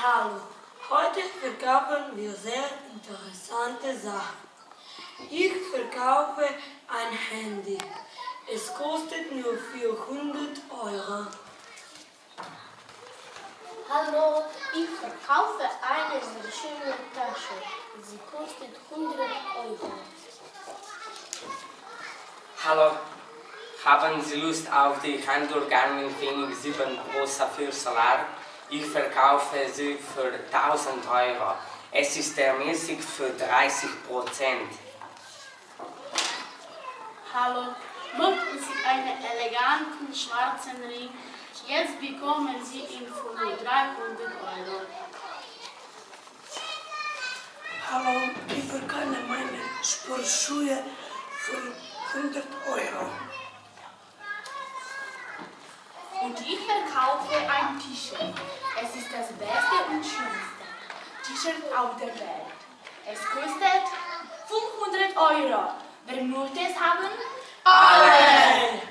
Hallo, heute verkaufen wir sehr interessante Sachen. Ich verkaufe ein Handy. Es kostet nur 400 Euro. Hallo, ich verkaufe eine sehr schöne Tasche. Sie kostet 100 Euro. Hallo, haben Sie Lust auf die Handtuch Garmin Phoenix 7 Pro Saphir Solar? Ich verkaufe sie für 1000 Euro. Es ist ermäßigt für 30%. Hallo, möchten Sie einen eleganten schwarzen Ring? Jetzt bekommen Sie ihn für nur 300 Euro. Hallo, ich verkaufe meine Sportschuhe für 100 Euro. Und ich verkaufe ein T-Shirt. Es ist das beste und schönste T-Shirt auf der Welt. Es kostet 500 Euro. Wer möchte es haben? Alle!